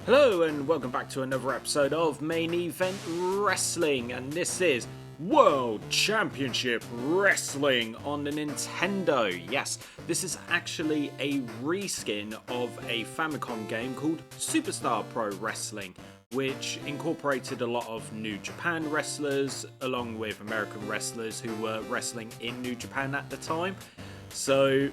Hello and welcome back to another episode of Main Event Wrestling, and this is World Championship Wrestling on the Nintendo. Yes, this is actually a reskin of a Famicom game called Superstar Pro Wrestling, which incorporated a lot of New Japan wrestlers along with American wrestlers who were wrestling in New Japan at the time. So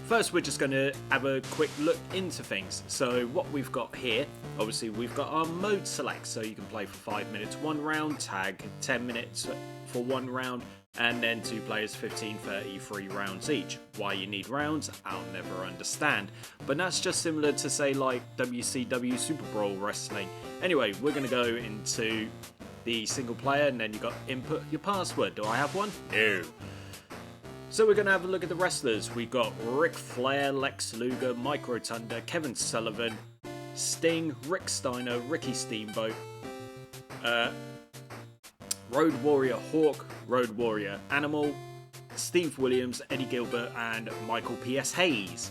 first, we're just going to have a quick look into things. So what we've got here, obviously we've got our mode select, so you can play for 5 minutes one round, tag 10 minutes for one round, and then two players 15, 30, 3 rounds each. Why you need rounds, I'll never understand. But that's just similar to, say, like WCW Super Brawl Wrestling. Anyway, we're going to go into the single player, and then you got input your password. Do I have one? No. So we're going to have a look at the wrestlers. We've got Ric Flair, Lex Luger, Mike Rotunda, Kevin Sullivan, Sting, Rick Steiner, Ricky Steamboat, Road Warrior Hawk, Road Warrior Animal, Steve Williams, Eddie Gilbert, and Michael P.S. Hayes.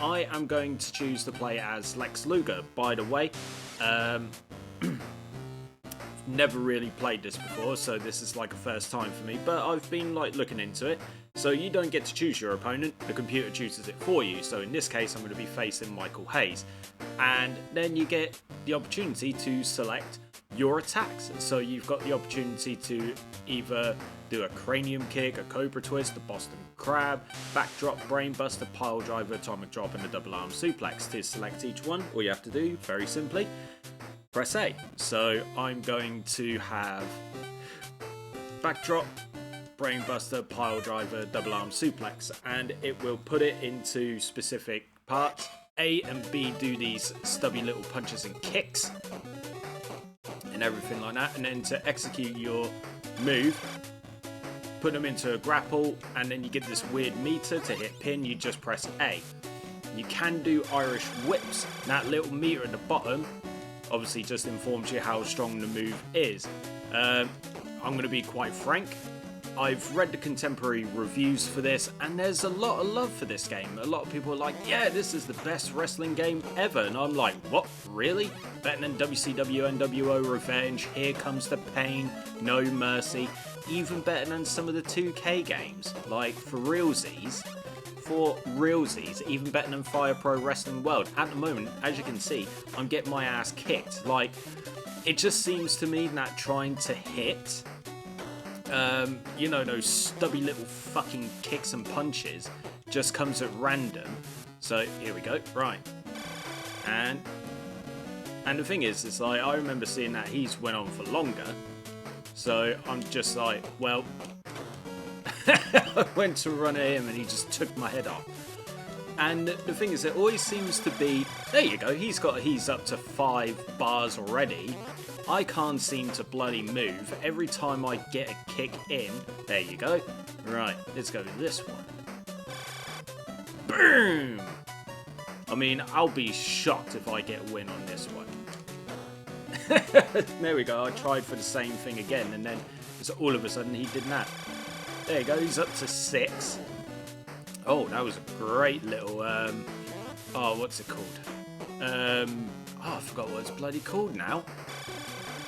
I am going to choose to play as Lex Luger. By the way, never really played this before, so this is like a first time for me, but I've been like looking into it. So you don't get to choose your opponent, the computer chooses it for you. So in this case I'm going to be facing Michael Hayes, and then you get the opportunity to select your attacks. So you've got the opportunity to either do a cranium kick, a cobra twist, a Boston crab, backdrop, brainbuster, pile driver, atomic drop, and a double arm suplex. To select each one, all you have to do, very simply, press A. So I'm going to have backdrop, brainbuster, pile driver, double arm suplex, and it will put it into specific parts. A and B do these stubby little punches and kicks and everything like that, and then to execute your move, put them into a grapple, and then you get this weird meter. To hit pin, you just press A. You can do Irish whips. That little meter at the bottom obviously just informs you how strong the move is. I'm going to be quite frank. I've read the contemporary reviews for this, and there's a lot of love for this game. A lot of people are like, yeah, this is the best wrestling game ever. And I'm like, what? Really? Better than WCW NWO Revenge, Here Comes the Pain, No Mercy. Even better than some of the 2K games. Like, for realsies, even better than Fire Pro Wrestling World. At the moment, as you can see, I'm getting my ass kicked. Like, it just seems to me that trying to hit, you know, those stubby little fucking kicks and punches just comes at random. So here we go, right. And the thing is, it's like, I remember seeing that he's went on for longer. So I'm just like, well, I went to run at him and he just took my head off. And the thing is, it always seems to be, there you go, he's up to 5 bars already. I can't seem to bloody move. Every time I get a kick in, there you go. Right, let's go with this one. Boom! I mean, I'll be shocked if I get a win on this one. There we go, I tried for the same thing again, and then all of a sudden he did that. There you go, he's up to 6. Oh, that was a great little, what's it called? I forgot what it's bloody called now.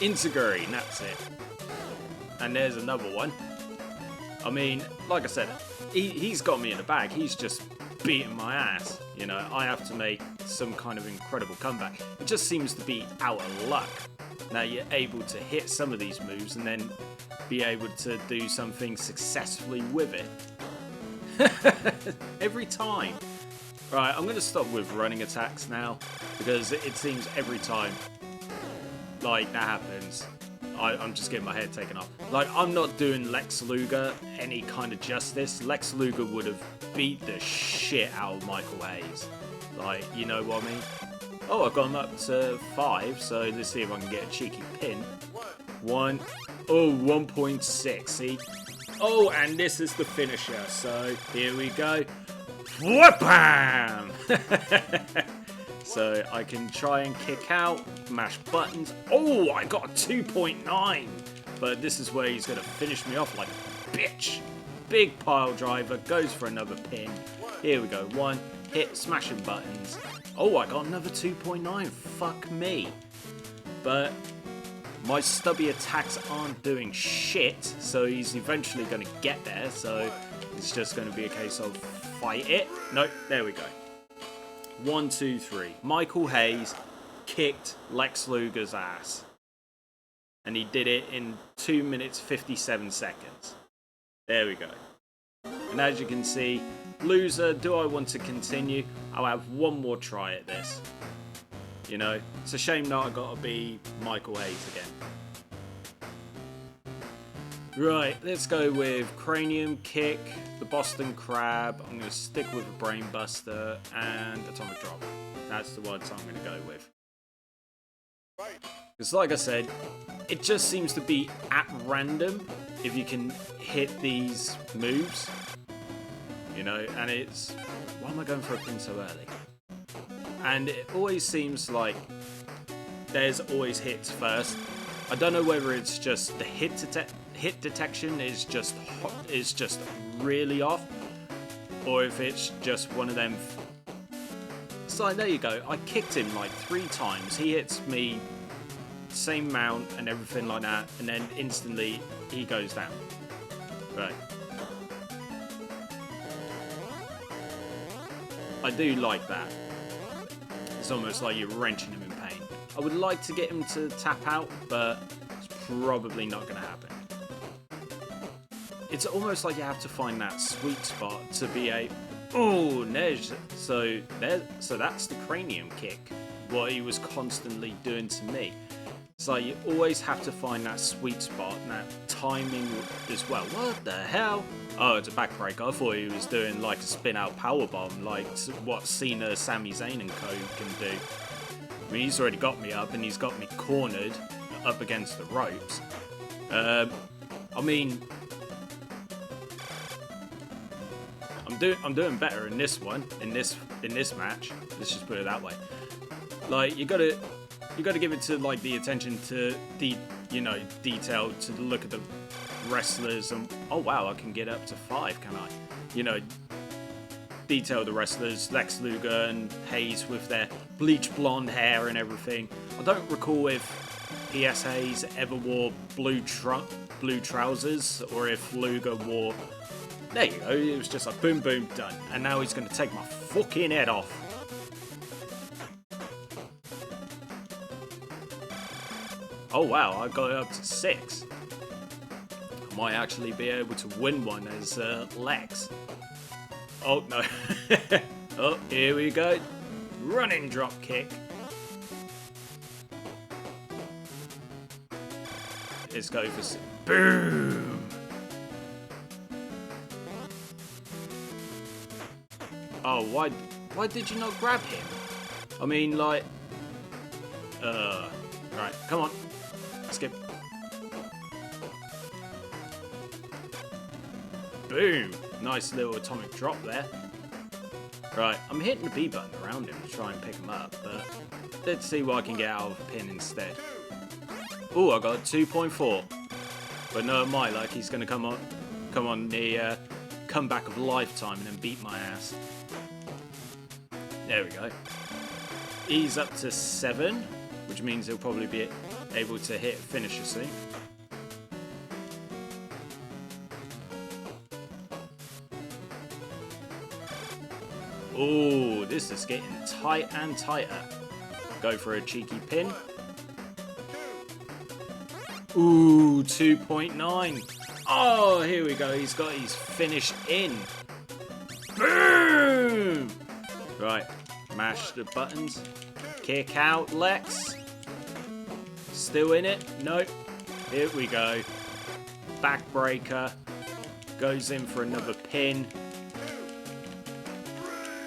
Integrity, that's it. And there's another one. I mean, like I said, he's got me in the bag. He's just beating my ass. You know, I have to make some kind of incredible comeback. It just seems to be out of luck. Now you're able to hit some of these moves and then be able to do something successfully with it. Every time. Right, I'm going to stop with running attacks now, because it seems every time like that happens, I'm just getting my head taken off. Like, I'm not doing Lex Luger any kind of justice. Lex Luger would have beat the shit out of Michael Hayes. Like, you know what I mean? Oh, I've got him up to 5, so let's see if I can get a cheeky pin. 1. Oh, 1.6, see? Oh, and this is the finisher, so here we go. Wha-bam! So I can try and kick out, mash buttons. Oh, I got a 2.9. But this is where he's going to finish me off like a bitch. Big pile driver, goes for another pin. Here we go. 1, hit smashing buttons. Oh, I got another 2.9. Fuck me. But my stubby attacks aren't doing shit, so he's eventually going to get there. So it's just going to be a case of fight it. Nope, there we go. 1, 2, 3. Michael Hayes kicked Lex Luger's ass. And he did it in 2 minutes 57 seconds. There we go. And as you can see, loser, do I want to continue? I'll have one more try at this. You know, it's a shame that I got to be Michael Hayes again. Right, let's go with Cranium Kick, the Boston Crab. I'm going to stick with a Brain Buster and Atomic Drop. That's the ones I'm going to go with. Because like I said, it just seems to be at random if you can hit these moves. You know, and it's... Why am I going for a pin so early? And it always seems like there's always hits first. I don't know whether it's just the hit detection is just really off, or if it's just one of them. It's like, there you go. I kicked him like 3 times. He hits me, same mount and everything like that, and then instantly he goes down. Right. I do like that. It's almost like you're wrenching him in pain. I would like to get him to tap out, but it's probably not going to happen. It's almost like you have to find that sweet spot to be a... Oh, there's... So that's the cranium kick. What he was constantly doing to me. So you always have to find that sweet spot and that timing as well. What the hell? Oh, it's a backbreaker. I thought he was doing like a spin-out powerbomb, like what Cena, Sami Zayn and co can do. I mean, he's already got me up and he's got me cornered up against the ropes. I mean, I'm doing better in this one, in this match. Let's just put it that way. Like, you gotta give it to like the attention to the, you know, detail, to the look at the wrestlers, and oh wow, I can get up to 5, can I? You know, detail the wrestlers, Lex Luger and Hayes with their bleach blonde hair and everything. I don't recall if PS Hayes ever wore blue trousers, or if Luger wore... There you go, it was just like boom boom done, and now he's going to take my fucking head off. Oh wow, I got it up to 6. I might actually be able to win one as Lex. Oh no. Oh, here we go. Running drop kick. Let's go for... Boom! Oh, why did you not grab him? I mean, like... Right, come on. Skip. Boom! Nice little atomic drop there. Right, I'm hitting the B button around him to try and pick him up, but let's see what I can get out of a pin instead. Oh, I got a 2.4. But no, my luck, he's going to come on the comeback of a lifetime and then beat my ass. There we go. He's up to 7, which means he'll probably be able to hit finisher soon. Oh, this is getting tight and tighter. Go for a cheeky pin. Ooh, 2.9. Oh, here we go. He's got his finish in. Boom! Right, mash the buttons. Kick out, Lex. Still in it? Nope. Here we go. Backbreaker. Goes in for another pin.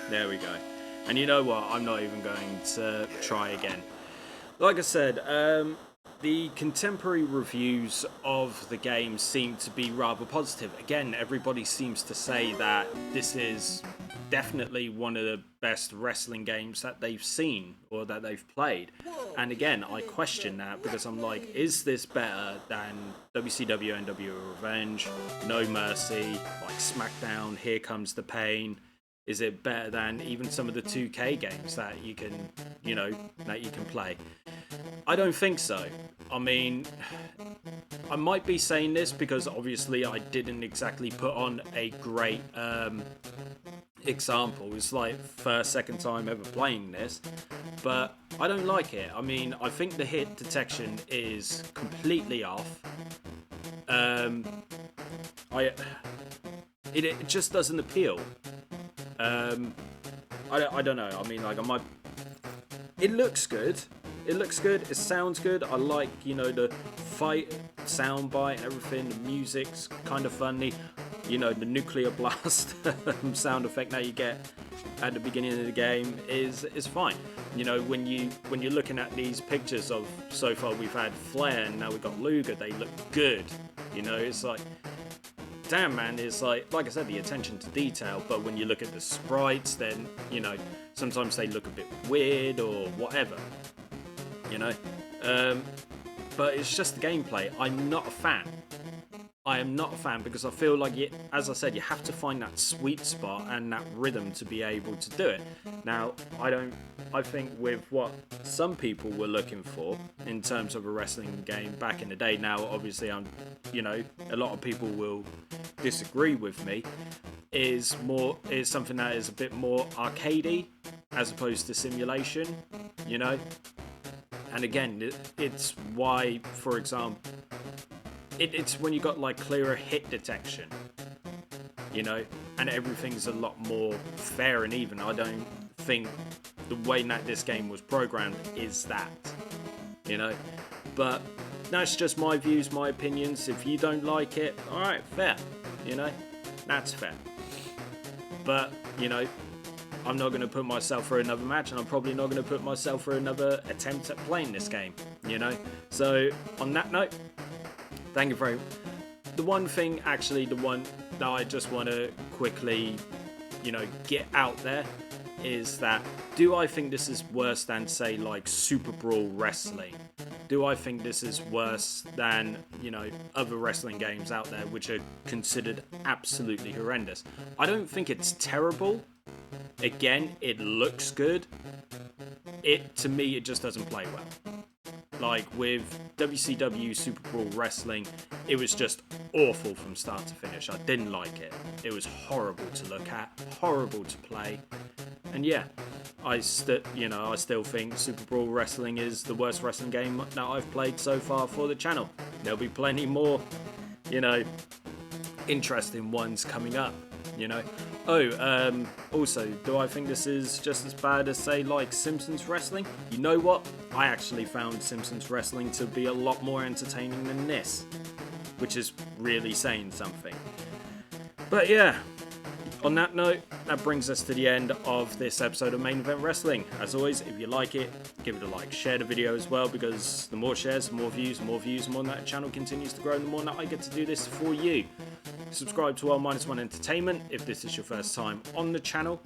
There we go. And you know what? I'm not even going to try again. Like I said, the contemporary reviews of the game seem to be rather positive. Again, everybody seems to say that this is definitely one of the best wrestling games that they've seen or that they've played. And again, I question that because I'm like, is this better than WCW NWO Revenge, No Mercy, like SmackDown, Here Comes the Pain? Is it better than even some of the 2K games that you can, that you can play? I don't think so. I mean, I might be saying this because obviously I didn't exactly put on a great example. It's like second time ever playing this, but I don't like it. I mean, I think the hit detection is completely off. It just doesn't appeal. I don't know. I mean, like, it looks good. It looks good. It sounds good. I like, the fight soundbite and everything. The music's kind of funny. The nuclear blast sound effect that you get at the beginning of the game is fine. When you're looking at these pictures of, so far we've had Flair and now we've got Luger, they look good. It's like, damn, man, it's like I said, the attention to detail. But when you look at the sprites, then sometimes they look a bit weird or whatever. But it's just the gameplay. I'm not a fan. I am not a fan because I feel like, as I said, you have to find that sweet spot and that rhythm to be able to do it. Now, I think with what some people were looking for in terms of a wrestling game back in the day, now obviously a lot of people will disagree with me, is something that is a bit more arcadey as opposed to simulation, And again, it's why, for example, it's when you got like clearer hit detection, and everything's a lot more fair and even. I don't think the way that this game was programmed is that, but that's just my views, my opinions. If you don't like it, alright, fair, that's fair. But, I'm not going to put myself through another match, and I'm probably not going to put myself through another attempt at playing this game, So, on that note, thank you very much. The one that I just want to quickly, get out there is that, do I think this is worse than, say, like Super Brawl Wrestling? Do I think this is worse than, other wrestling games out there which are considered absolutely horrendous? I don't think it's terrible. Again, it looks good. To me, it just doesn't play well. Like with WCW Super Brawl Wrestling, it was just awful from start to finish. I didn't like it. It was horrible to look at, horrible to play. And yeah, I still think Super Brawl Wrestling is the worst wrestling game that I've played so far for the channel. There'll be plenty more, interesting ones coming up, Also, do I think this is just as bad as, say, like Simpsons Wrestling? You know what? I actually found Simpsons Wrestling to be a lot more entertaining than this, which is really saying something. But yeah, on that note, that brings us to the end of this episode of Main Event Wrestling. As always, if you like it, give it a like, share the video as well, because the more shares, the more views, the more that the channel continues to grow, the more that I get to do this for you. Subscribe to L-1 Entertainment if this is your first time on the channel.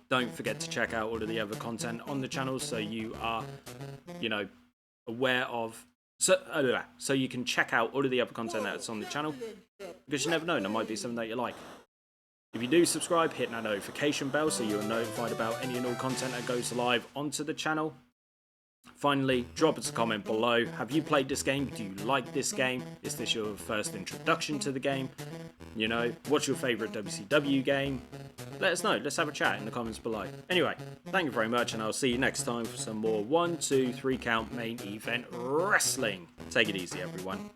Don't forget to check out all of the other content on the channel so you are, aware of... So you can check out all of the other content that's on the channel, because you never know, there might be something that you like. If you do subscribe, hit that notification bell so you're notified about any and all content that goes live onto the channel. Finally, drop us a comment below. Have you played this game? Do you like this game? Is this your first introduction to the game? What's your favourite WCW game? Let us know. Let's have a chat in the comments below. Anyway, thank you very much, and I'll see you next time for some more 1, 2, 3 count main event wrestling. Take it easy, everyone.